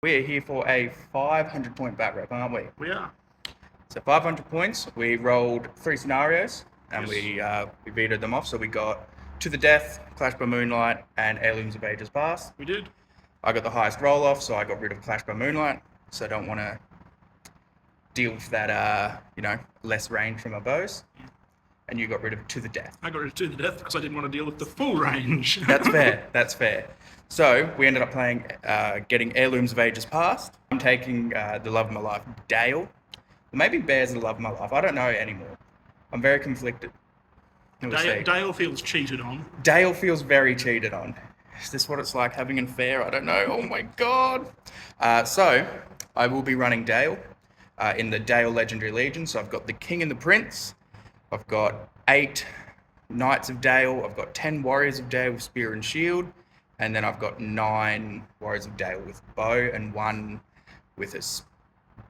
We're here for a 500 point bat rep, aren't we? We are. So 500 points, we rolled 3 scenarios and we vetoed them off. So we got To the Death, Clash by Moonlight, and Heirlooms of Ages Past. We did. I got the highest roll off, so I got rid of Clash by Moonlight. So I don't want to deal with that, less range from my bows. And you got rid of To the Death. I got rid of To the Death because I didn't want to deal with the full range. That's fair, that's fair. So we ended up playing, getting Heirlooms of Ages Past. I'm taking the love of my life, Dale. Maybe Bear's the love of my life. I don't know anymore. I'm very conflicted. Dale feels cheated on. Dale feels very cheated on. Is this what it's like having an affair? I don't know. Oh my god. So I will be running Dale in the Dale Legendary Legion. So I've got the King and the Prince. I've got 8 Knights of Dale. I've got 10 Warriors of Dale with Spear and Shield. And then I've got 9 Warriors of Dale with bow and 1 with a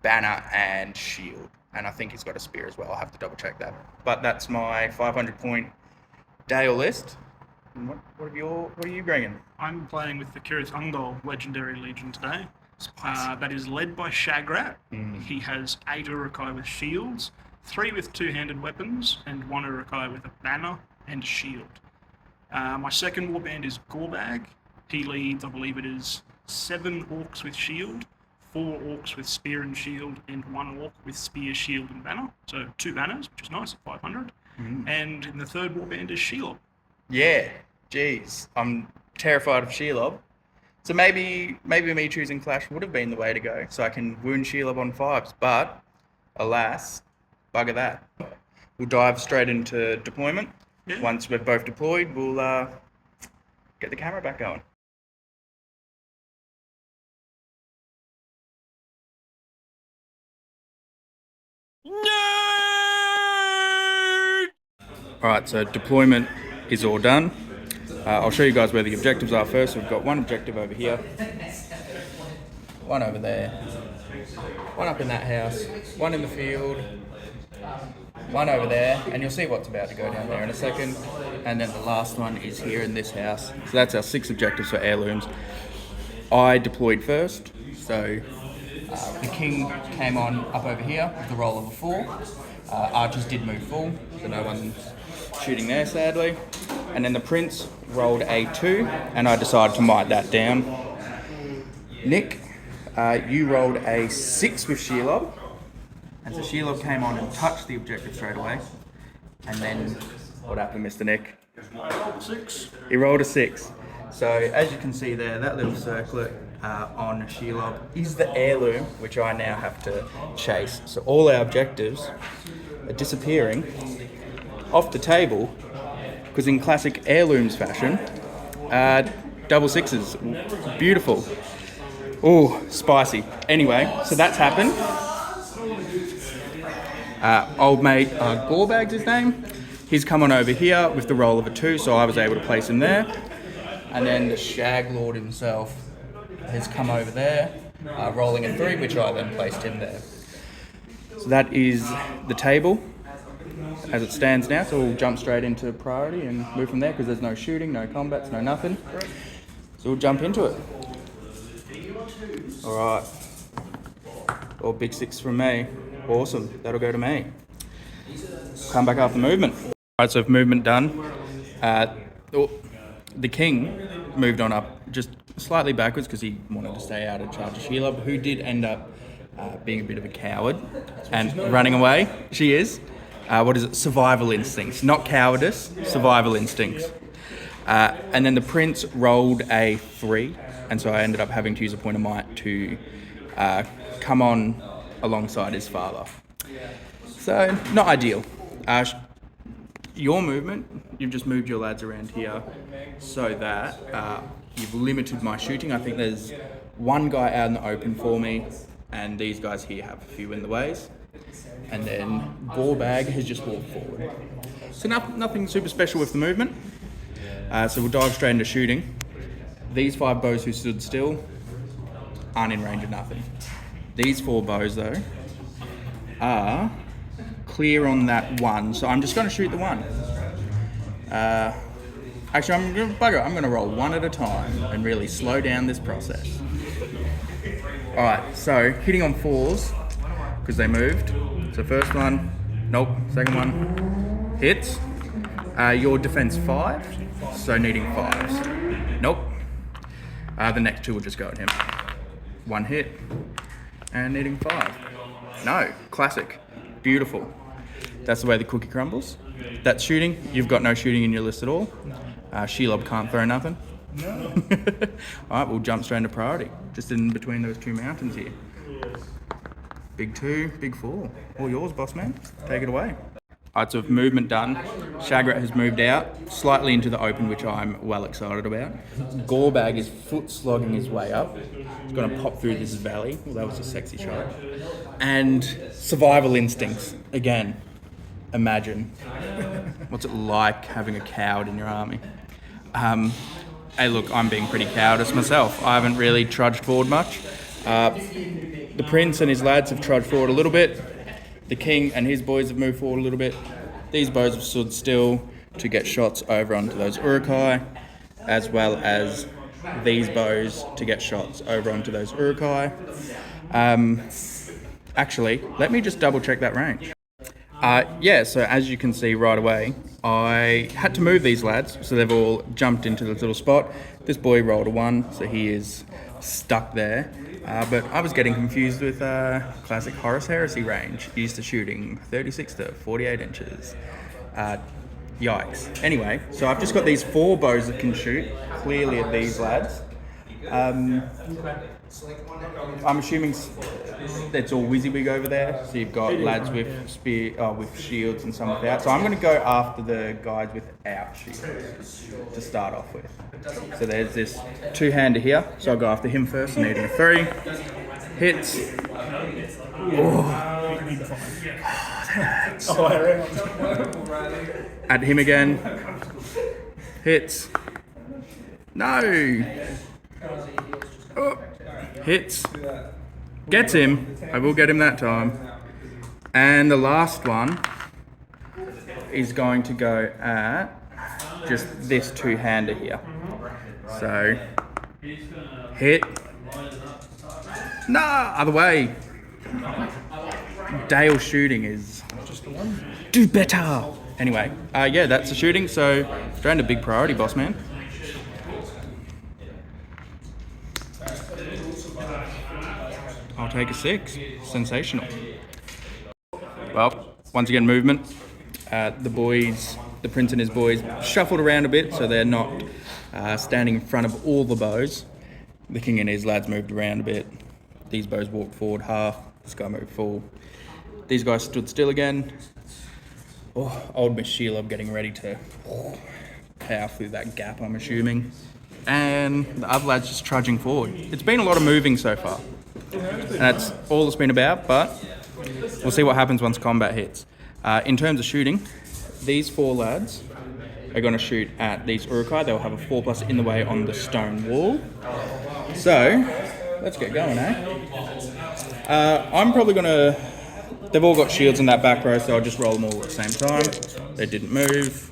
banner and shield. And I think he's got a spear as well. I'll have to double check that. But that's my 500 point Dale list. And what are you bringing? I'm playing with the Cirith Ungol Legendary Legion today. That is led by Shagrat. He has 8 Urukai with shields, 3 with 2-handed weapons, and 1 Urukai with a banner and a shield. My second warband is Gorbag. He leads, I believe it is 7 orcs with shield, 4 orcs with spear and shield, and 1 orc with spear, shield, and banner. So 2 banners, which is nice at 500. And in the third warband is Shelob. Yeah, geez, I'm terrified of Shelob. So maybe me choosing Clash would have been the way to go, so I can wound Shelob on 5s. But alas, bugger that. We'll dive straight into deployment. Yeah. Once we're both deployed, we'll get the camera back going. Alright, so deployment is all done. I'll show you guys where the objectives are first. We've got 1 objective over here, 1 over there, 1 up in that house, 1 in the field, 1 over there, and you'll see what's about to go down there in a second. And then the last one is here in this house. So that's our 6 objectives for heirlooms. I deployed first, so the king came on up over here with the roll of a 4. Archers did move full, so no one's shooting there, sadly. And then the prince rolled a 2, and I decided to might that down. Nick, you rolled a 6 with Shelob, and so Shelob came on and touched the objective straight away. And then, what happened, Mr. Nick? I rolled a 6. He rolled a 6. So, as you can see there, that little circlet on Shelob is the heirloom, which I now have to chase. So all our objectives are disappearing off the table, because in classic heirlooms fashion, double 6s, beautiful. Oh, spicy. Anyway, so that's happened. Old mate Gorbag's his name. He's come on over here with the roll of a 2, so I was able to place him there. And then the Shag Lord himself has come over there, rolling a 3, which I then placed him there. So that is the table as it stands now, so we'll jump straight into priority and move from there, because there's no shooting, no combats, no nothing. So we'll jump into it. Alright. All big 6 from me. Awesome, that'll go to me. Come back after movement. Alright, so movement done. The king moved on up just slightly backwards because he wanted to stay out of charge of Shelob, who did end up being a bit of a coward and running away. She is. Survival instincts. Not cowardice, survival instincts. And then the prince rolled a 3, and so I ended up having to use a point of might to come on alongside his father. So, not ideal. Your movement, you've just moved your lads around here so that you've limited my shooting. I think there's 1 guy out in the open for me, and these guys here have a few in the ways. And then Gorbag has just walked forward. So nothing super special with the movement. So we'll dive straight into shooting. These 5 bows who stood still aren't in range of nothing. These 4 bows though are clear on that 1, so I'm just going to shoot the 1. Actually, I'm going to roll 1 at a time and really slow down this process. Alright, so hitting on 4s, because they moved. So first one, nope. Second one, hits. Your defense 5, so needing 5s. Nope. The next 2 will just go at him. 1 hit, and needing 5. No, classic. Beautiful. That's the way the cookie crumbles. That's shooting. You've got no shooting in your list at all. Shelob can't throw nothing. No. Alright, we'll jump straight into priority. Just in between those 2 mountains here. Big 2, big 4. All yours, boss man. Take it away. Alright, so with movement done, Shagrat has moved out, slightly into the open, which I'm well excited about. Gorebag is foot slogging his way up. He's going to pop through this valley. Well, that was a sexy shot. And survival instincts. Again, imagine. What's it like having a coward in your army? Hey, look, I'm being pretty cowardice myself. I haven't really trudged forward much. The prince and his lads have trudged forward a little bit. The king and his boys have moved forward a little bit. These bows have stood still to get shots over onto those Urukai, as well as these bows to get shots over onto those Urukai. Actually, let me just double check that range. Yeah, so as you can see right away, I had to move these lads, so they've all jumped into this little spot. This boy rolled a 1, so he is stuck there. But I was getting confused with classic Horus Heresy range, used to shooting 36 to 48 inches. Yikes. Anyway, so I've just got these 4 bows that can shoot clearly at these lads. I'm assuming it's all WYSIWYG over there, so you've got lads with with shields and some without. So I'm going to go after the guys without shields to start off with. So there's this 2-hander here, so I'll go after him first, needing a 3. Hits. At him again. Hits. No. Oh. Hits. Gets him. I will get him that time. And the last one is going to go at just this 2-hander here. So, hit. No, other way. Dale shooting is just the one. Do better. Anyway, yeah, that's the shooting. So, straight into big priority, boss man. I'll take a 6. Sensational. Well, once again, movement. The prince and his boys shuffled around a bit, so they're not standing in front of all the bows. The king and his lads moved around a bit. These bows walked forward half. This guy moved full. These guys stood still again. Oh, old Miss Sheila getting ready to power through that gap, I'm assuming. And the other lads just trudging forward. It's been a lot of moving so far. And that's all it's been about, but we'll see what happens once combat hits. In terms of shooting, these 4 lads are going to shoot at these Urukai. They'll have a 4+ in the way on the stone wall. So, let's get going, eh? I'm probably going to... They've all got shields in that back row, so I'll just roll them all at the same time. They didn't move.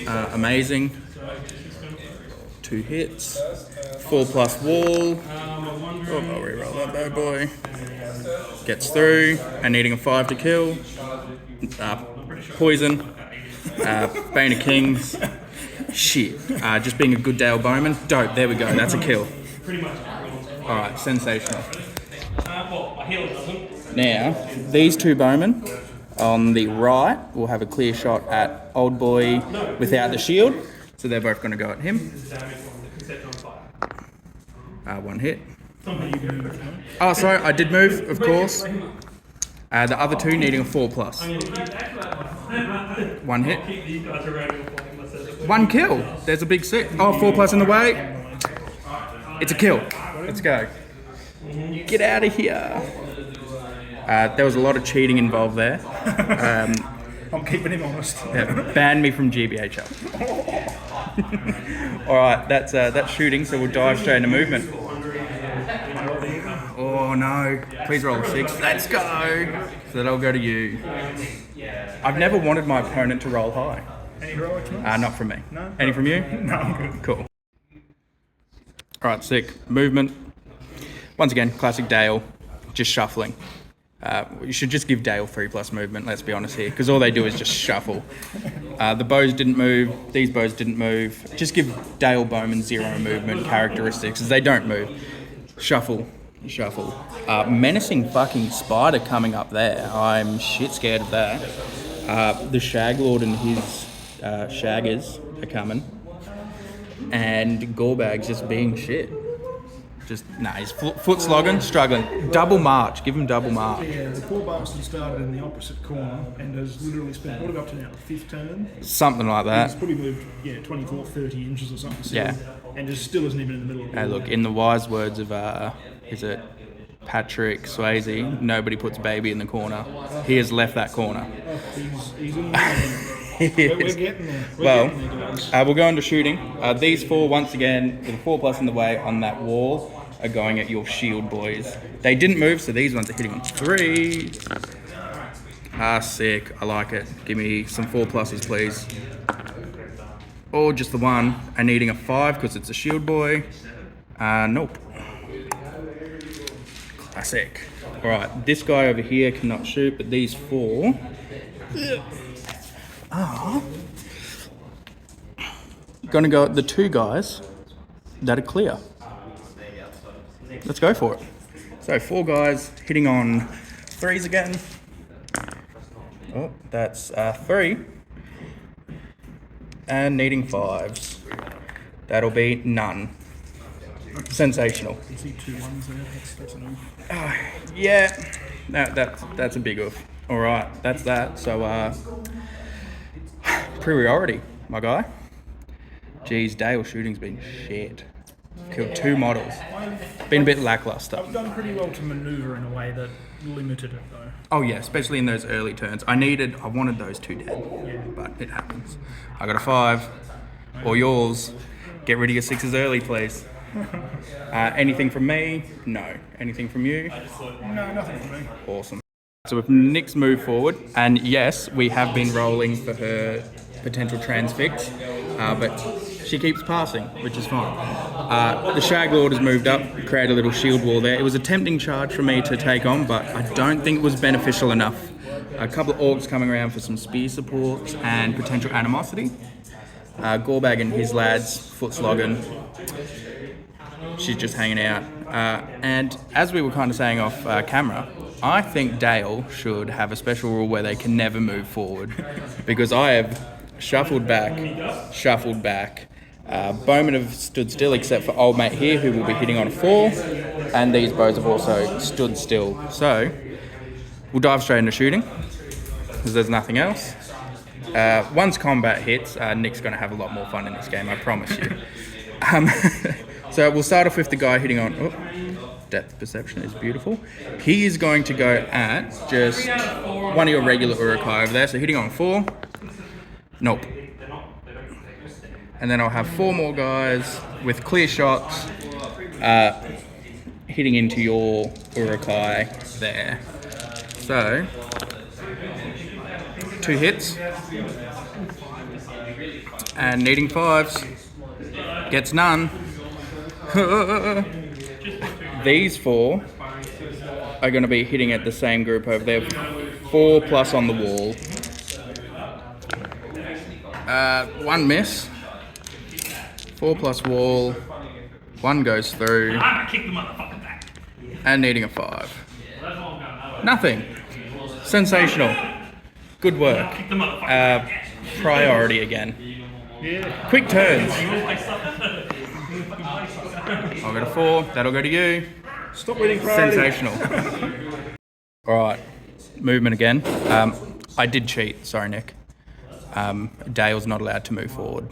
Amazing. 2 hits. 4+ wall. Oh, I'll reroll that bad boy. Gets through, and needing a 5 to kill. Poison. Bane of Kings. Shit. Just being a good Dale Bowman. Dope, there we go, that's a kill. Alright, sensational. Now, these 2 bowmen on the right will have a clear shot at old boy without the shield. So they're both going to go at him. 1 hit. Oh, sorry, I did move, of course. The other 2 needing a 4+. 1 hit. 1 kill. There's a big 6. Oh, 4+ in the way. It's a kill. Let's go. Get out of here. There was a lot of cheating involved there. I'm keeping him honest. Yeah, banned me from GBHL. Alright, that's shooting, so we'll dive straight into movement. Oh no, please roll a 6. Let's go! So that'll go to you. I've never wanted my opponent to roll high. Any heroics? Not from me. No? Any from you? No, I'm good. Cool. Alright, sick. Movement. once again, classic Dale, just shuffling. You should just give Dale 3+ movement, let's be honest here, because all they do is just shuffle. The bows didn't move, these bows didn't move. Just give Dale Bowman 0 movement characteristics, as they don't move. Shuffle, shuffle. Menacing fucking spider coming up there. I'm shit scared of that. The Shag Lord and his shaggers are coming. And Gorbag's just being shit. Just, nah, he's foot slogging, struggling. Double march, give him double march. Yeah, the poor bastard started in the opposite corner and has literally spent, what are we up to now, the 5th turn? Something like that. He's probably moved, 24, 30 inches or something. Still, Yeah. And just still isn't even in the middle of the Hey, look, in the wise words of, is it Patrick Swayze, nobody puts baby in the corner. He has left that corner. He's in the We're getting there. Well, Getting there, guys. we'll go into shooting. These 4, once again, with a 4+ in the way on that wall, are going at your shield boys. They didn't move, so these ones are hitting on 3. Sick. I like it. Give me some 4+s, please. Or just the 1. And needing a 5 because it's a shield boy. Nope. Classic. Alright, this guy over here cannot shoot, but these 4 are gonna go at the 2 guys that are clear. Let's go for it. So 4 guys hitting on 3s again. Oh, that's 3. And needing 5s. That'll be none. Sensational. You see 2 1s there. That's enough. Yeah, that's a big oof. All right, that's that. So priority, my guy. Geez, Dale shooting's been shit. Killed 2 models. Been a bit lackluster. I've done pretty well to manoeuvre in a way that limited it though. Oh yeah, especially in those early turns. I wanted those 2 dead, but it happens. I got a 5. Or yours. Get rid of your 6s early, please. Anything from me? No. Anything from you? No, nothing for me. Awesome. So if Nick's moved forward, and yes, we have been rolling for her potential transfix, but she keeps passing, which is fine. The Shag Lord has moved up, created a little shield wall there. It was a tempting charge for me to take on, but I don't think it was beneficial enough. A couple of orcs coming around for some spear supports and potential animosity. Gorbag and his lads, foot slogging. She's just hanging out. And as we were kind of saying off camera, I think Dale should have a special rule where they can never move forward. Because I have shuffled back. Bowmen have stood still except for old mate here, who will be hitting on a 4. And these bows have also stood still. So we'll dive straight into shooting, because there's nothing else. Once combat hits, Nick's going to have a lot more fun in this game, I promise you. So we'll start off with the guy hitting on... Oh, depth perception is beautiful. He is going to go at just one of your regular Urukai over there. So hitting on 4. Nope. And then I'll have 4 more guys with clear shots hitting into your Urukai there. So, 2 hits. And needing 5s. Gets none. These 4 are going to be hitting at the same group over there. 4+ on the wall. 1 miss. 4+ wall. 1 goes through. And needing a 5. Nothing. Sensational. Good work. Priority again. Quick turns. I'll get a 4. That'll go to you. Stop winning priority. Sensational. Alright. Movement again. I did cheat. Sorry, Nick. Dale's not allowed to move forward.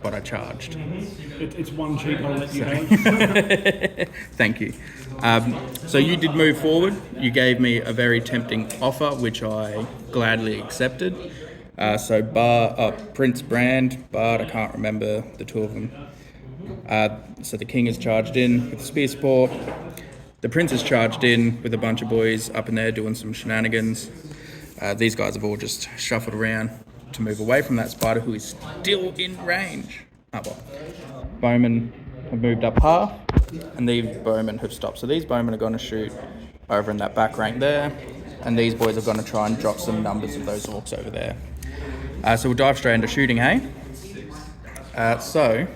But I charged. It's 1 cheat, I'll let you have. Thank you. So you did move forward. You gave me a very tempting offer, which I gladly accepted. So Prince Brand, Bard, I can't remember the 2 of them. So the King is charged in with the spear support. The Prince is charged in with a bunch of boys up in there doing some shenanigans. These guys have all just shuffled around to move away from that spider, who is still in range. Bowmen have moved up half. and these bowmen have stopped. So these bowmen are going to shoot over in that back rank there, and these boys are going to try and drop some numbers of those orcs over there. So we'll dive straight into shooting, hey? So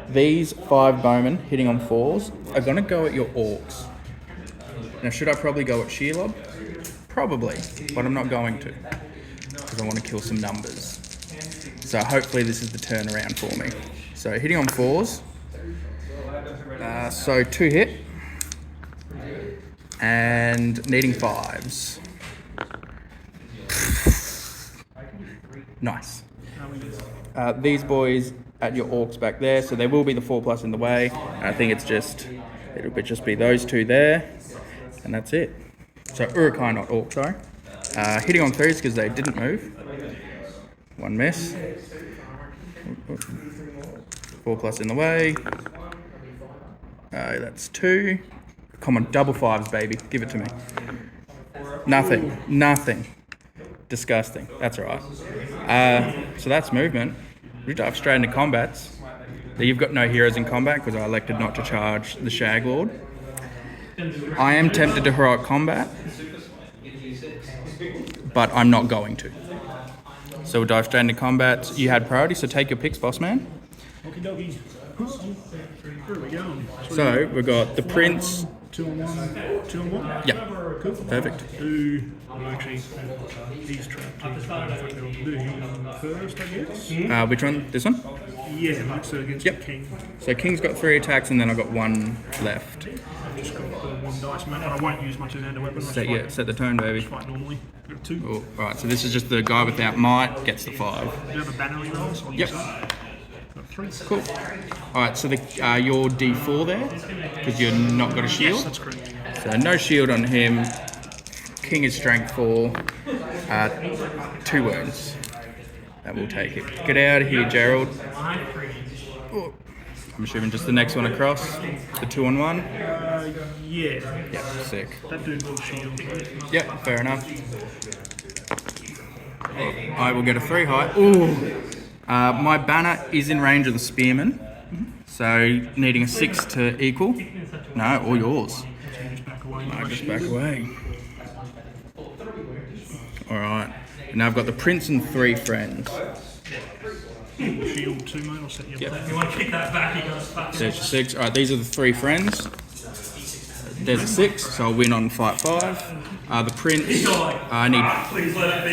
these 5 bowmen hitting on 4s are going to go at your orcs. Now, should I probably go at Shelob? Probably, but I'm not going to, because I want to kill some numbers. So hopefully this is the turnaround for me. So hitting on 4s. So 2 hit. And needing 5s. Nice. These boys at your orcs back there, so there will be the 4+ in the way. I think it'll just be those 2 there, and that's it. So Urukai, not orc, sorry. Hitting on 3s because they didn't move. 1 miss. 4+ in the way. That's 2. Come on, double 5s, baby. Give it to me. Nothing. Disgusting. That's all right. So that's movement. We dive straight into combats. You've got no heroes in combat because I elected not to charge the Shag Lord. I am tempted to heroic combat, but I'm not going to. So we'll dive straight into combat. You had priority, so take your picks, boss man. Okie dokie. Where are we going? So we've got the Prince. 2 on 1. 2 on 1? Yeah. Cool. Perfect. Actually, he's trapped. Do him first, I guess? Which one? This one? Yeah, like so against Yep. the king. So King's got 3 attacks, and then I've got 1 left. I've just got the 1 dice, man, and I won't use my 2-handed weapon. Set the tone, baby. Fight normally. I've got 2. Oh, alright, so this is just the guy without might gets the 5. Do you have a banner rolls? Yep. Got 3. Cool. Alright, so your D4 there, because you're not got a shield. Yes, that's correct. So no shield on him. King is strength 4. 2 wounds. That will take it. Get out of here, Gerald. Oh. I'm assuming just the next one across. The 2 on 1. Yeah. Yeah, sick. That dude will shield, right? Yeah, fair enough. I will get a 3 high. Ooh. My banner is in range of the spearman, so needing a 6 to equal. No, all yours. I just back away. Alright, now I've got the Prince and 3 friends. Shield 2, mate, I'll set you up. Yep. You want to kick that back, you got to There's your 6. Alright, these are the 3 friends. There's a 6, so I'll win on fight 5. The Prince, I need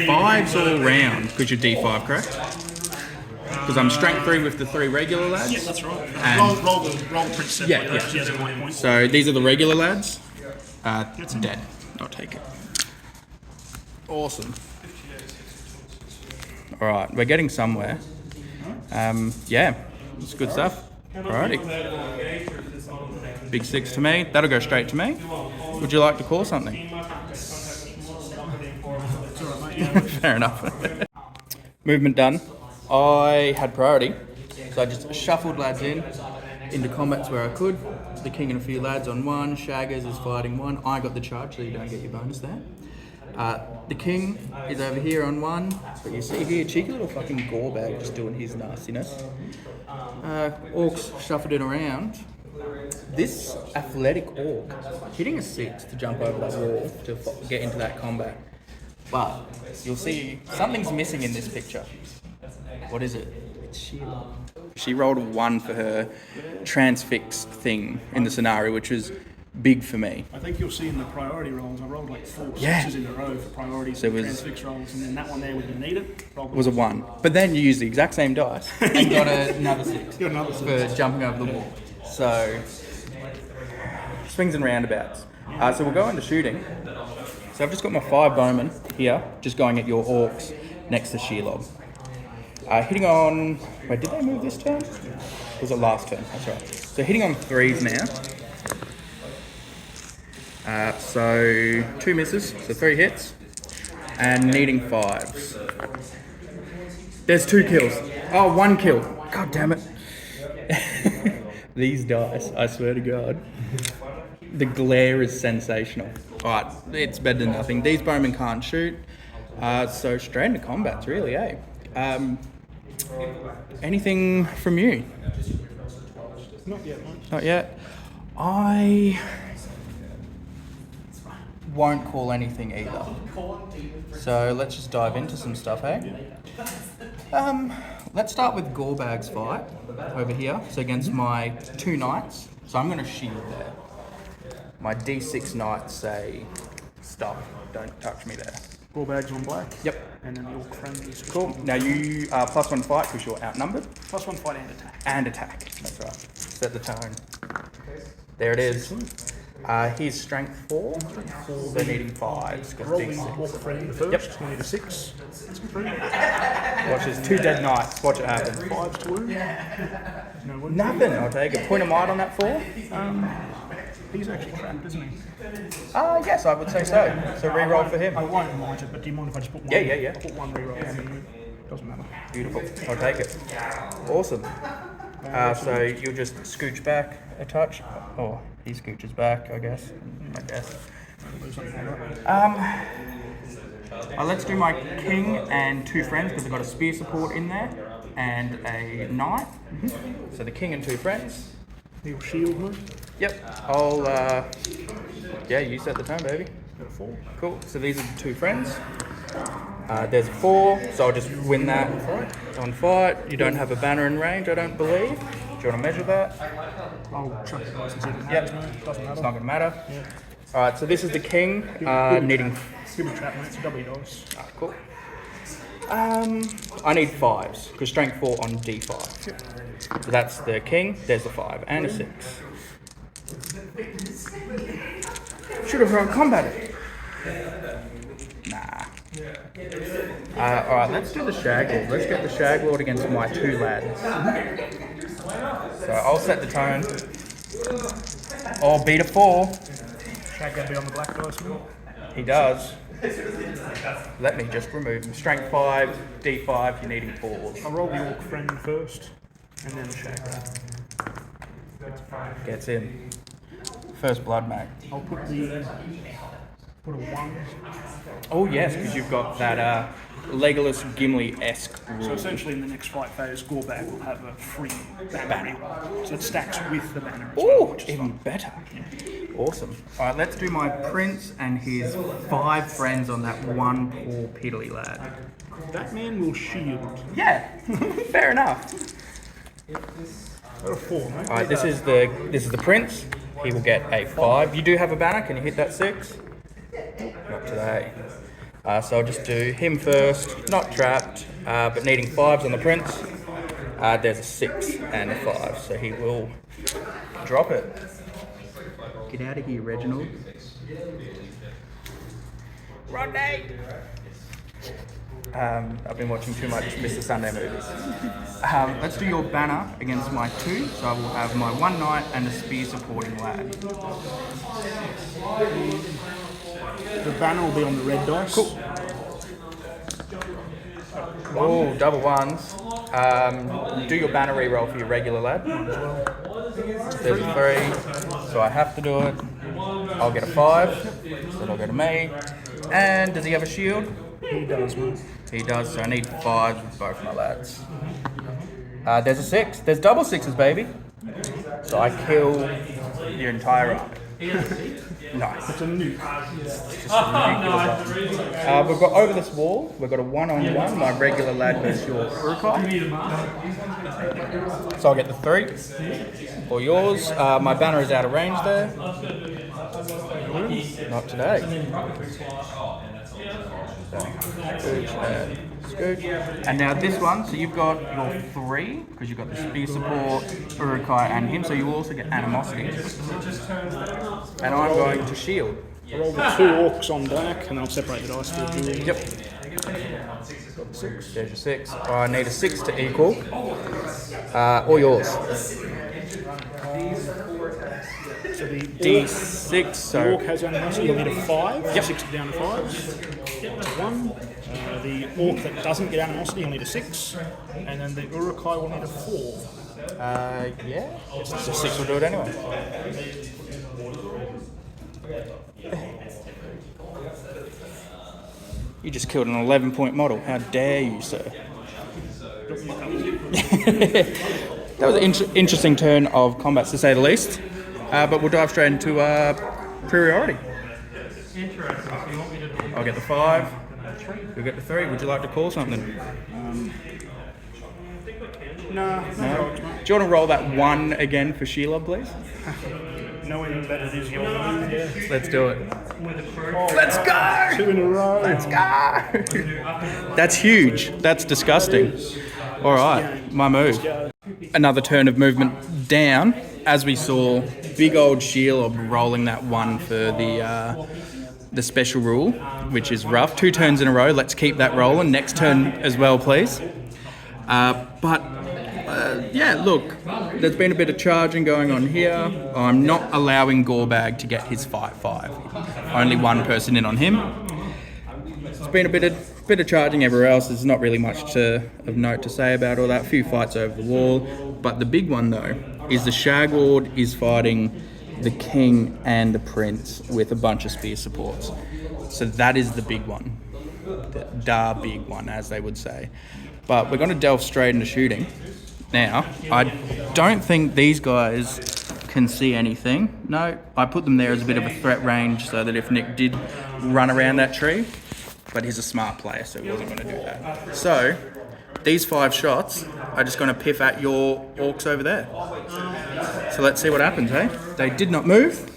5s all round, because you're D5, correct? Because I'm strength 3 with the 3 regular lads. Yeah, that's right. And Roll the Prince set. Yeah. She has a 1 point. So these are the regular lads. Dead. I'll take it. Awesome. Alright, we're getting somewhere. Yeah, it's good stuff. Alrighty. Big 6 to me. That'll go straight to me. Would you like to call something? Fair enough. Movement done. I had priority, so I just shuffled lads into combats where I could. The king and a few lads on 1. Shaggers is fighting 1. I got the charge, so you don't get your bonus there. The king is over here on 1, but you see here, cheeky little fucking gore bag just doing his nastiness. Orcs shuffled it around. This athletic orc hitting a 6 to jump over that wall to get into that combat. But you'll see something's missing in this picture. What is it? It's Sheila. She rolled a 1 for her transfix thing in the scenario, which was big for me. I think you'll see in the priority rolls, I rolled like 4 Yeah. 6s in a row for priorities So it and was- transfix rolls, and then that one there when you need it, rolled Was a 1. But then you used the exact same dice and got another 6 Got another 6. for jumping over the wall. So, swings and roundabouts. So we'll go into shooting. So I've just got my 5 bowmen here, just going at your orcs next to Shelob. Hitting on... Wait, did they move this turn? Or was it last turn? That's right. So hitting on 3s now. So 2 misses, so 3 hits. And needing 5s. There's 2 kills. Oh, 1 kill. God damn it. These dice, I swear to God. The glare is sensational. Alright, it's better than nothing. These bowmen can't shoot. So straight into combats, really, eh? Anything from you? Not yet, mate. Not yet. I won't call anything either. So let's just dive into some stuff, hey? Let's start with Gorbag's fight over here. So against my 2 knights. So I'm going to shield there. My D6 knights say, stop, don't touch me there. 4 bags on black. Yep. And then the Orc friend is Cool. Now you are +1 fight because you're outnumbered. +1 fight and attack. And attack. That's right. Set the tone. There it is. He's strength 4. So needing 5s. Got Rolling D6. Orc friend first. I need a 6. Watch this. 2 dead knights. Watch it happen. 5 to wound. No wound. Nothing. I'll take it. Point of might on that 4. He's actually trapped, isn't he? Yes, I would say so. So re-roll for him. I won't mind it, but do you mind if I just put one? Yeah. Put one reroll in. Doesn't matter. Beautiful. I'll take it. Awesome. So you'll just scooch back a touch. Oh, he scooches back, I guess. Let's do my king and 2 friends because I've got a spear support in there and a knight. So the king and 2 friends. He'll shield me. Yep. I'll. You set the tone, baby. Got a 4. Cool. So these are the 2 friends. There's a 4, so I'll just win that on fight. You don't have a banner in range, I don't believe. Do you want to measure that? I'll chuck it close and see if it Yep. matters. Doesn't matter. It's not going to matter. Yeah. Alright, so this is the king, needing... Give me trap, mate. It's a W dice. Cool. I need 5s, because strength 4 on D5. So that's the king, there's the 5, and a 6. Should have run combat. Nah. Alright, let's do the Shag Lord. Let's get the Shag Lord against my 2 lads. So I'll set the tone. Oh, beat a 4. Shag going to be on the black dice, mate. He does. Let me just remove him. Strength 5, D5, you're needing 4s. I'll roll the Orc friend first, and then the Shag. Gets in. First blood, mate. I'll put a 1. Oh yes, because you've got that Legolas Gimli-esque rule. So essentially, in the next fight phase, Gorbag will have a free banner. So it stacks with the banner as well, Oh, which is even fun. better. Awesome. All right, let's do my prince and his 5 friends on that one poor piddly lad. That man will shield. Yeah, fair enough. Got a 4, mate. All right, this is the prince. He will get a 5. You do have a banner. Can you hit that 6? Not today. So I'll just do him first. Not trapped, but needing 5s on the prince. There's a 6 and a 5, so he will drop it. Get out of here, Reginald. Rodney! I've been watching too much Mr. Sunday movies. Let's do your banner against my 2. So I will have my 1 knight and a spear supporting lad. The banner will be on the red dice. Cool. Oh, double 1s. Do your banner reroll for your regular lad. There's a 3, so I have to do it. I'll get a 5, so that'll go to me. And does he have a shield? He does, mate. He does, so I need 5s with both my lads. There's a 6. There's double 6s, baby. So I kill your entire army. Nice. It's a nuke. We've got over this wall, we've got a 1-on-1, my regular lad versus your Urukai. So I'll get the 3 for yours. My banner is out of range there. Not today. Scooch. And now this one, so you've got your 3, because you've got the spear support, Urukai and him, so you will also get animosity. And I'm going to shield. I'll roll the 2 orcs on black, and I'll separate the dice for the duel. Yep. There's your 6. I need a 6 to equal. Or yours. So the D6, so... orc has animosity, you'll need a 5. Yep. 6 down to 5s. 1. The orc that doesn't get animosity, you'll need a 6. And then the Urukai will need a 4. Yeah. So 6 will do it anyway. You just killed an 11-point model. How dare you, sir? that was an interesting turn of combats to say the least. But we'll dive straight into priority. I'll get the 5. You'll get the 3. Would you like to call something? No. Do you want to roll that 1 again for Sheila, please? Knowing that it is your move, yeah. Let's do it. Let's go! 2 in a row. Let's go! That's huge. That's disgusting. All right, my move. Another turn of movement down, as we saw big old Shelob rolling that 1 for the special rule, which is rough. 2 turns in a row. Let's keep that rolling. Next turn as well, please. Yeah, look, there's been a bit of charging going on here. I'm not allowing Gorebag to get his 5/5. Only 1 person in on him. It's been a bit of charging everywhere else. There's not really much of note to say about all that. A few fights over the wall. But the big one, though, is the Shaglord is fighting the King and the Prince with a bunch of spear supports. So that is the big one. The big one, as they would say. But we're going to delve straight into shooting. Now, I don't think these guys can see anything. No, I put them there as a bit of a threat range so that if Nick did run around that tree, but he's a smart player, so he wasn't going to do that. So, these 5 shots are just going to piff at your orcs over there. So let's see what happens, eh? They did not move.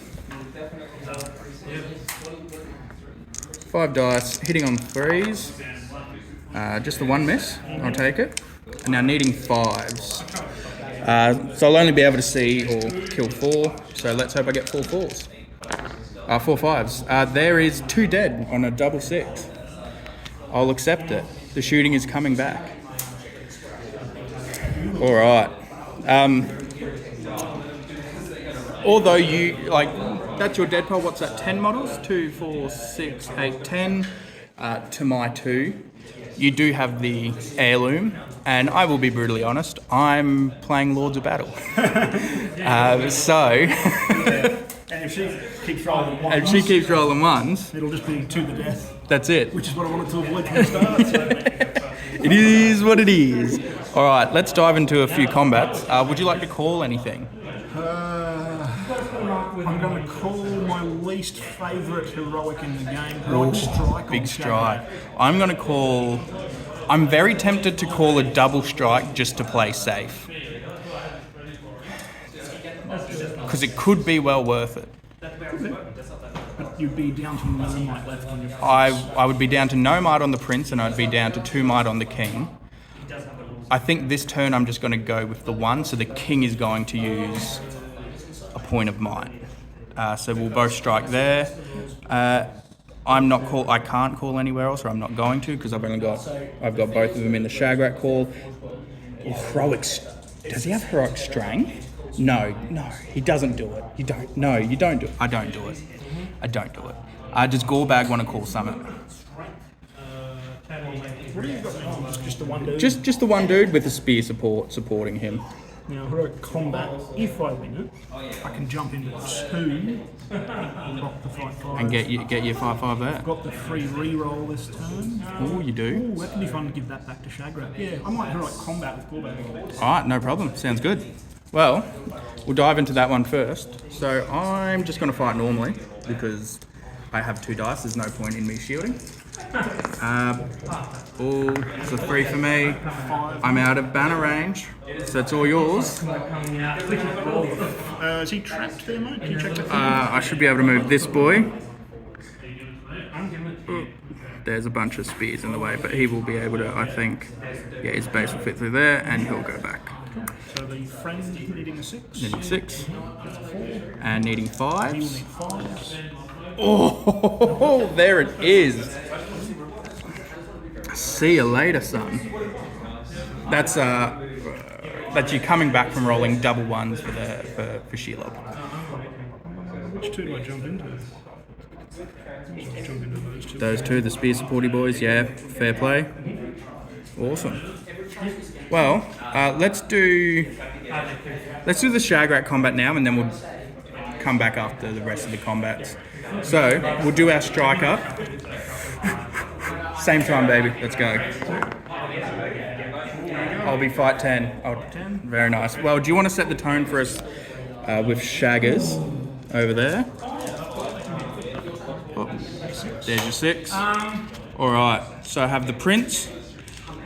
5 dice, hitting on 3s. Just the 1 miss, I'll take it. And now needing 5s. So I'll only be able to see or kill 4, so let's hope I get 4 4s. 4 5s. There is 2 dead on a double 6. I'll accept it. The shooting is coming back. Alright. Although you, that's your dead pile, what's that, 10 models? 2, 4, 6, 8, 10. To my 2. You do have the heirloom, and I will be brutally honest, I'm playing Lords of Battle. And if she keeps rolling 1s, if she keeps rolling 1s, it'll just be to the death. That's it. Which is what I wanted to avoid from the start. So. It is what it is. All right, let's dive into a few combats. Would you like to call anything? I'm going to call my least favourite heroic in the game, Heroic Strike. Big strike. I'm going to call... I'm very tempted to call a double strike just to play safe. Because it could be well worth it. But you'd be down to no might left on your prince. I would be down to no might on the prince, and I'd be down to 2 might on the king. I think this turn I'm just going to go with the 1, so the king is going to use a point of might. So we'll both strike there. I can't call anywhere else, or I'm not going to, because I've got both of them in the Shagrat call. Does he have heroic strength? No, he doesn't do it. You don't. No, you don't do it. I don't do it. Does Gorebag want to call summit? Just the 1 dude. Just the 1 dude with a spear supporting him. Now, heroic combat, if I win it, I can jump into 2, rock the 5/5. And get your 5/5 there. Got the free reroll this turn. Oh, you do? Oh, that could be fun to give that back to Shagrat. Yeah, I might heroic combat with Gorebag. Alright, no problem. Sounds good. Well, we'll dive into that one first. So I'm just going to fight normally, because I have 2 dice. There's no point in me shielding. It's a 3 for me. I'm out of banner range, so it's all yours. Is he trapped there, mate? Can you check that? I should be able to move this boy. There's a bunch of spears in the way, but he will be able to, I think, yeah, his base will fit through there, and he'll go back. So the friend needing a 6. Needing 6. And needing 5s. He will need 5s. Oh, there it is. See you later, son. That's you coming back from rolling double 1s for Shelob. Which 2 do I jump into? Jump into those 2. Those 2, the spear supporty boys, yeah, fair play. Awesome. Well, let's do the Shagrat combat now, and then we'll come back after the rest of the combats. So we'll do our strike up. Same time, baby. Let's go. I'll be fight 10. Oh, 10. Very nice. Well, do you want to set the tone for us with shaggers over there? Oh, there's your 6. All right. So I have the prince,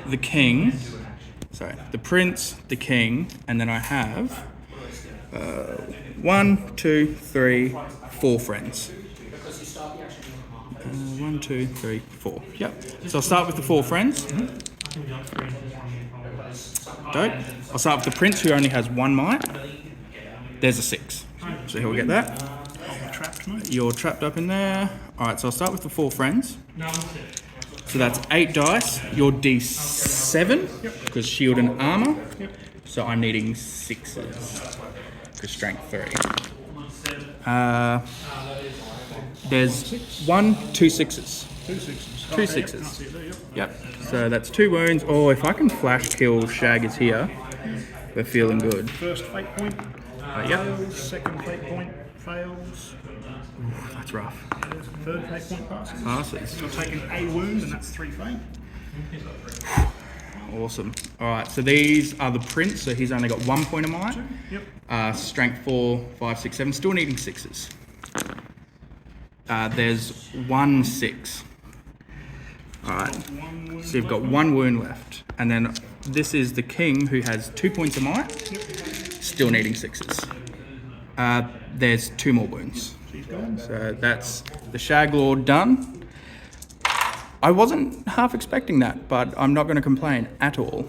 the king. Sorry, the prince, the king, and then I have 1, 2, 3, 4 friends. 1, 2, 3, 4. Yep. So I'll start with the 4 friends. Dope. I'll start with the prince who only has 1 might. There's a 6. So he'll get that. You're trapped up in there. Alright, so I'll start with the 4 friends. So that's 8 dice. You're D7 because shield and armor. So I'm needing 6s because strength 3. There's 1, 2 6s. 2 6s. Yep. So that's 2 wounds. Oh, if I can flash kill shaggers here, we're feeling good. First fate point. Yep. Fails. Second fate point fails. Ooh, that's rough. Third fate point passes. Passes. So I've taken a wound, and that's 3 fate. Awesome. All right. So these are the prince. So he's only got 1 point of might. Yep. Strength 4, 5, 6, 7. Still needing 6s. There's 1 6. Alright, so you've got 1 wound left. And then this is the king who has 2 points of might, still needing 6s. There's 2 more wounds. So that's the Shag Lord done. I wasn't half expecting that, but I'm not going to complain at all.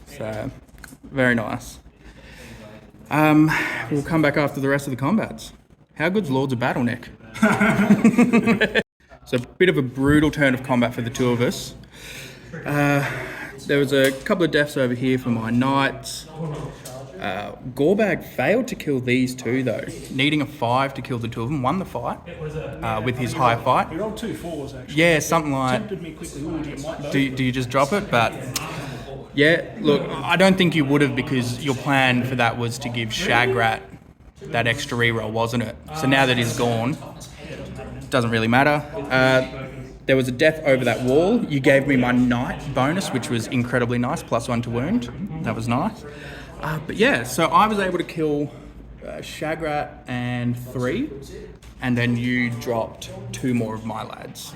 So, very nice. We'll come back after the rest of the combats. How good's Lords of Battle, Nick? So a bit of a brutal turn of combat for the 2 of us. There was a couple of deaths over here for my knights. Gorbag failed to kill these 2 though, needing a 5 to kill the 2 of them. Won the fight with his high fight. We rolled 2 4s actually. Yeah, something like. Tempted me quickly. Ooh, do you might Do you just drop it? But yeah, look, I don't think you would have because your plan for that was to give Shagrat that extra reroll, wasn't it? So now that he's gone, doesn't really matter. There was a death over that wall. You gave me my knight bonus, which was incredibly nice, +1 to wound. That was nice. But yeah, so I was able to kill Shagrat and 3, and then you dropped 2 more of my lads.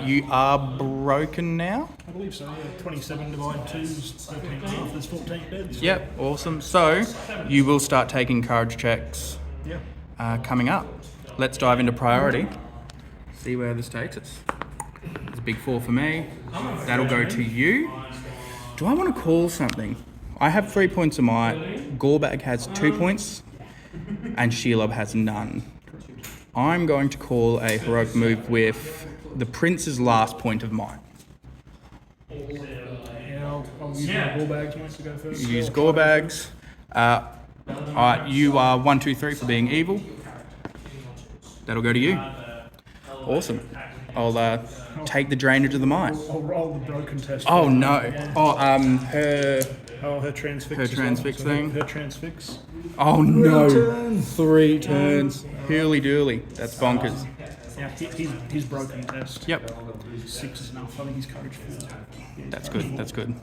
You are broken now. I believe so, yeah. 27 divided 2 is 13.5. There's 14 dead. So. Yep, awesome. So you will start taking courage checks coming up. Let's dive into priority. See where this takes us. It's a big 4 for me. That'll go to you. Do I want to call something? I have 3 points of might. Gorbag has 2 points, and Shelob has none. I'm going to call a heroic move with the prince's last point of might. Yeah, I'll use my Gorbags mate to go first. Use Gorbags. Alright, you are 1, 2, 3 for being evil. That'll go to you. Awesome. I'll take the drainage of the might. I'll roll the broken test. Oh no. Oh, her transfix. Her transfix thing. Her transfix. Oh no. 3 turns. Hurly dooly. That's bonkers. Yeah, he's broken test. Yep. 6 is enough. I think he's courage 4. That's good. That's good.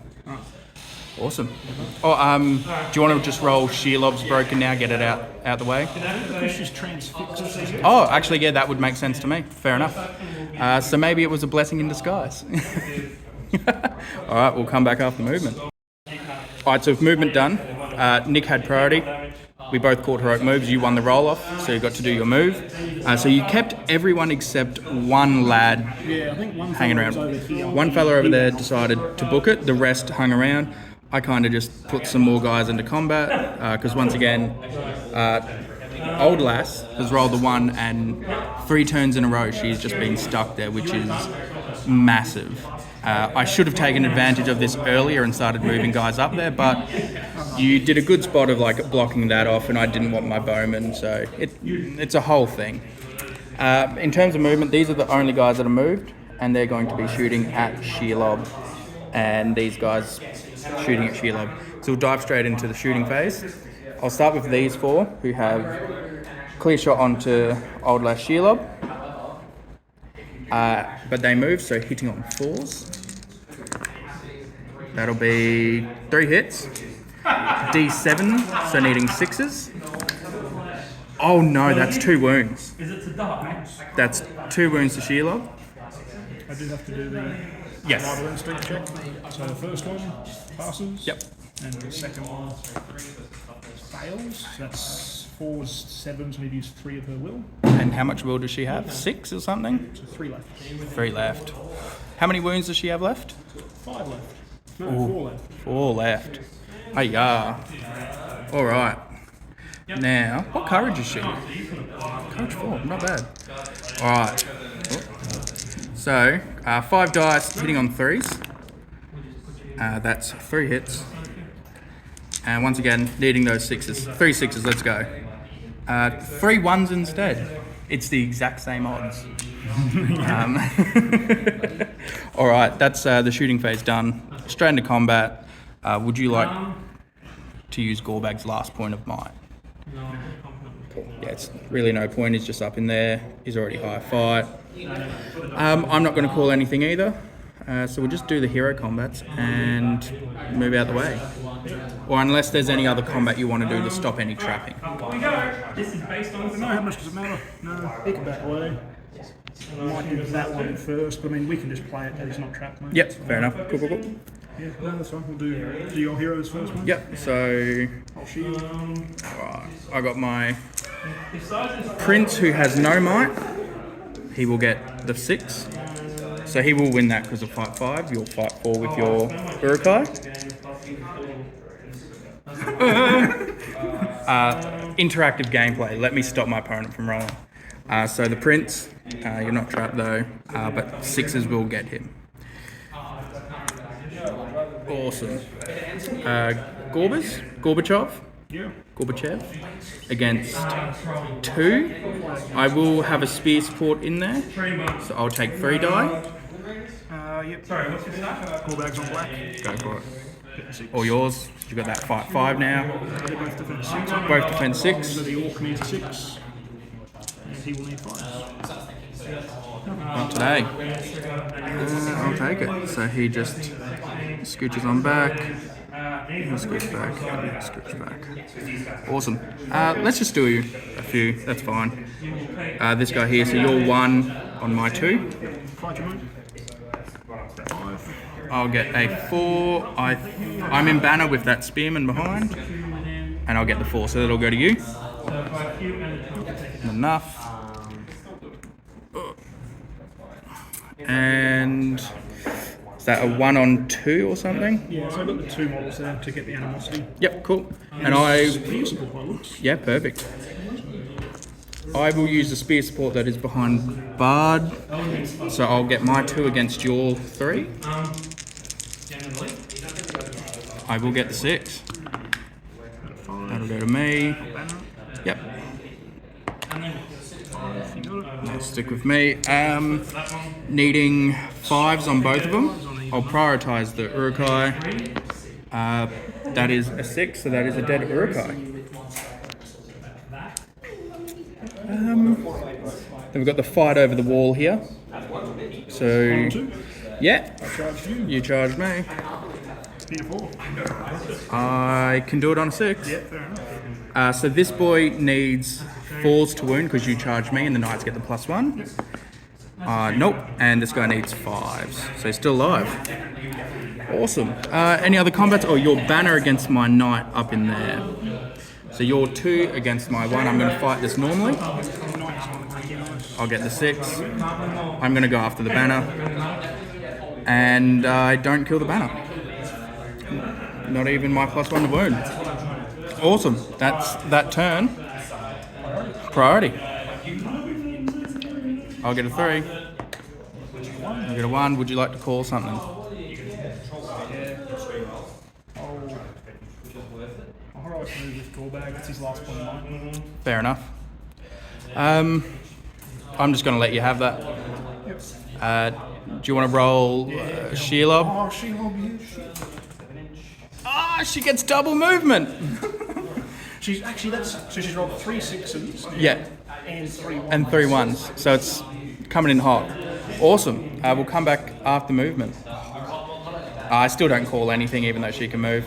Awesome. Oh, do you want to just roll Shelob's broken now? Get it out the way. Because she's transfixed. Oh, actually, yeah, that would make sense to me. Fair enough. So maybe it was a blessing in disguise. All right, we'll come back after movement. All right, so with movement done, Nick had priority. We both caught heroic moves. You won the roll-off, so you got to do your move. So you kept everyone except 1 lad Yeah, I think one hanging around. One fella over there decided to book it. The rest hung around. I kind of just put some more guys into combat because once again, old lass has rolled the 1 and 3 turns in a row she's just been stuck there, which is massive. I should have taken advantage of this earlier and started moving guys up there, but you did a good spot of like blocking that off, and I didn't want my bowman, so it's a whole thing. In terms of movement, these are the only guys that are moved, and they're going to be shooting at Shelob, and these guys shooting at Shelob. So we'll dive straight into the shooting phase. I'll start with these 4 who have clear shot onto old lass Shelob. But they move, so hitting on 4s. That'll be 3 hits. D7, so needing 6s. Oh no, that's 2 wounds. Is it to die? That's 2 wounds to Sheila. I do have to do the Yes. survival instinct check. So the first one passes. Yep. And the second one fails. That's 4s, 7s, and he'd use 3 of her will. And how much will does she have? 6 or something? So 3 left. 3 left. How many wounds does she have left? 5 left. No, Ooh. 4 left. 4 left. Hey-ya. Alright. Now, what courage is she? Courage 4, not bad. Alright. So, 5 dice hitting on 3s. That's 3 hits. And once again, needing those 6s. 3 6s, let's go. 3 1s instead. It's the exact same odds. Alright, that's the shooting phase done. Straight into combat. Would you like to use Gorbag's last point of might? Cool. Yeah, it's really no point. He's just up in there. He's already high fight. I'm not going to call anything either. So we'll just do the hero combats and move out the way. Or unless there's any other combat you want to do to stop any trapping. This is based on. No, how much does it matter? No, he can back away. I might do that one first, but I mean, we can just play it that he's not trapped, mate. Yep, fair enough. Cool, cool, cool. Yeah, no, that's fine. We'll do your heroes first, mate. Yep, so I'll shield. alright, I got my Prince who has no might. He will get the 6. So he will win that because of fight 5. You'll fight 4 with your Urukai. Interactive gameplay. Let me stop my opponent from rolling. So the Prince, you're not trapped though, but 6s will get him. Awesome. Gorbachev? Yeah. Gorbachev against 2. I will have a spear support in there, so I'll take 3 die. Yep. Sorry, what's your stat? Gorbag's on black. Go for it. All yours. You got that fight 5 now. They're both defense 6. Both defense 6. So the orc needs 6. And he will need 5. Not today. I'll take it. So he just scooches on back. He'll scooch back. He'll scooch back. Awesome. Let's just do a few. That's fine. This guy here. So you're 1 on my 2. Fight your mate. 5. I'll get a 4. I'm in banner with that spearman behind. And I'll get the 4. So that'll go to you. Enough. And is that a 1 on 2 or something? Yeah, so I've got the 2 models there to get the animosity. Yep, cool. And Spear support by looks. yeah, perfect. I will use the spear support that is behind Bard. So I'll get my 2 against your 3. I will get the 6. That'll go to me. Yep. Let's stick with me. Needing 5s on both of them. I'll prioritize the Urukai. That is a 6, so that is a dead Urukai. Then we've got the fight over the wall here. So, yeah, I charge you. you charged me. Need a 4. I can do it on a 6. Yeah, fair enough. So this boy needs 4s to wound because you charge me and the knights get the +1. Nope, and this guy needs 5s, so he's still alive. Awesome. Any other combats? Oh, your banner against my knight up in there. So you're 2 against my 1. I'm going to fight this normally. I'll get the 6. I'm going to go after the banner. And I don't kill the banner. Not even my +1 to wound. Awesome. That's that turn. Priority. I'll get a 3. I'll get a 1. Would you like to call something? I'll move with Gorbag. That's his last point of mine. Fair enough. I'm just going to let you have that. Do you want to roll Sheila? Oh, she will be shit. Ah, she gets double movement. She's actually, so she's rolled 3 6s. Yeah, And 3 1s. and 3 1s. So it's coming in hot. Awesome. We'll come back after movement. I still don't call anything, even though she can move.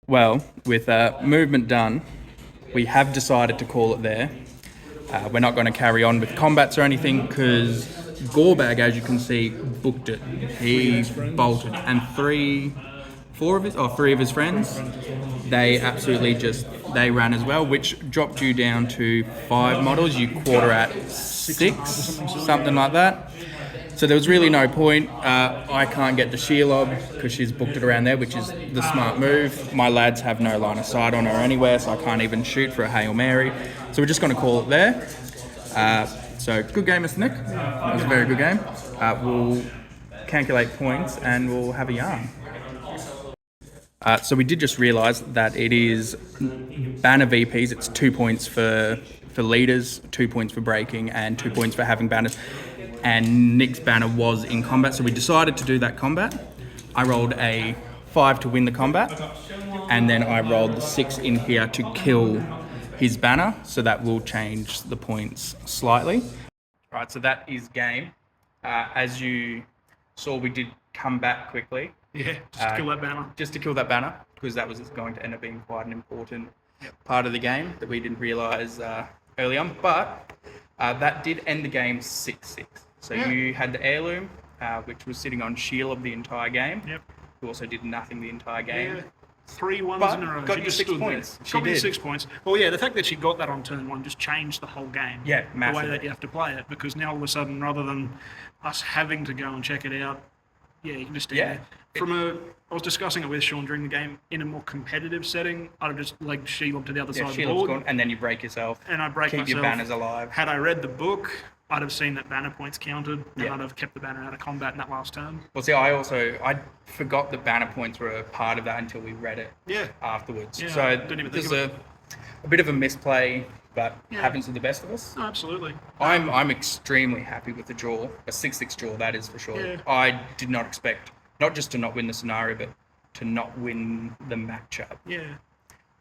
Well, with movement done, we have decided to call it there. We're not going to carry on with combats or anything because Gorbag, as you can see, booked it. He bolted, and three of his friends, they absolutely they ran as well, which dropped you down to 5 models. You quarter at 6, something like that. So there was really no point. I can't get the Shelob because she's booked it around there, which is the smart move. My lads have no line of sight on her anywhere, so I can't even shoot for a Hail Mary. So we're just going to call it there. So good game, Mr. Nick. It was a very good game. We'll calculate points and we'll have a yarn. So we did just realise that it is banner VPs. It's 2 points for leaders, 2 points for breaking, and 2 points for having banners. And Nick's banner was in combat, so we decided to do that combat. I rolled a 5 to win the combat, and then I rolled the 6 in here to kill his banner, so that will change the points slightly. Right, so that is game. As you saw, we did come back quickly. Yeah, just to kill that banner. Just to kill that banner, because that was going to end up being quite an important part of the game that we didn't realise early on. But that did end the game 6-6. So you had the heirloom, which was sitting on Shelob the entire game. Yep. Who also did nothing the entire game. Yeah. 3 ones But in a row. got She you just 6 stood there. points. She Got me did. 6 points. Well, yeah, the fact that she got that on turn 1 just changed the whole game. Yeah, The massively. way that you have to play it, because now all of a sudden, rather than us having to go and check it out, yeah, you can just stand there. I was discussing it with Sean during the game. In a more competitive setting, I'd have just legged Shelob to the other side of the Shelob's board. gone, and then you break yourself. And I break Keep myself. your banners alive. Had I read the book, I'd have seen that banner points counted, and Yeah. I'd have kept the banner out of combat in that last turn. Well, see, I forgot that banner points were a part of that until we read it afterwards. Yeah, So I didn't even think there's of a bit of a misplay, but Yeah. happens to the best of us. Oh, absolutely. I'm extremely happy with the draw, a 6-6 draw, that is for sure. Yeah. I did not expect, not just to not win the scenario, but to not win the matchup. Yeah.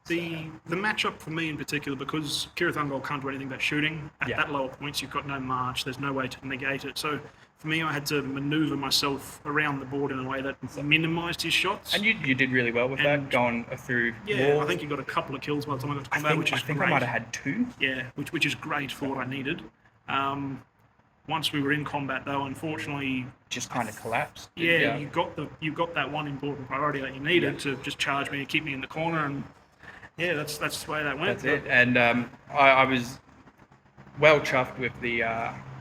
The matchup for me in particular, because Cirith Ungol can't do anything but shooting, at that lower points you've got no march, there's no way to negate it. So for me, I had to manoeuvre myself around the board in a way that minimised his shots. And you did really well with that, going through I think you got a couple of kills by the time I got to combat, which is I think great. I might have had 2. Yeah, which is great for what I needed. Once we were in combat, though, unfortunately, Just kind of collapsed. you got that one important priority that you needed to just charge me and keep me in the corner, and yeah, that's the way that went. That's it. And I was well chuffed with the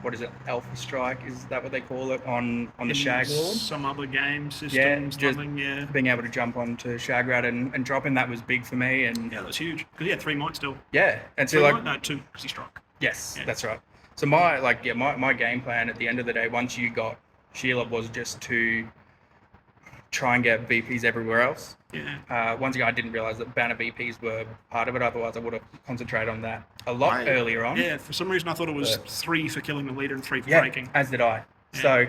what is it, Alpha Strike? Is that what they call it on the Shag Lord? Some other game systems, just nothing, being able to jump onto Shagrat and drop him, that was big for me. And yeah, that's huge. Because he had 3 might still. yeah, and so 3 like might? No, 2, because he struck. yes, that's right. So my game plan at the end of the day, once you got Shelob, was just to try and get VPs everywhere else. Yeah. Once again, I didn't realise that banner VPs were part of it. Otherwise, I would have concentrated on that a lot earlier on. Yeah, for some reason I thought it was 3 for killing the leader and 3 for Yeah, breaking. as did I. Yeah. So,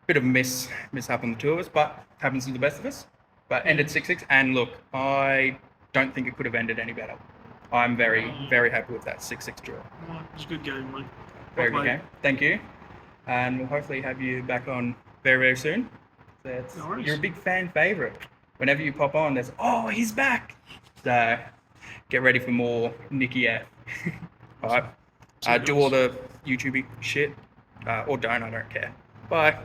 bit of a mishap on the 2 of us, but happens to the best of us. But ended 6-6, and look, I don't think it could have ended any better. I'm very, very happy with that 6-6 draw. Well, it was a good game, mate. Very Well good played. game. Thank you. And we'll hopefully have you back on very, very soon. So No worries. you're a big fan favourite. Whenever you pop on, there's, oh, he's back. So get ready for more Nick.F. All right. Do all the YouTube shit, or don't, I don't care. Bye.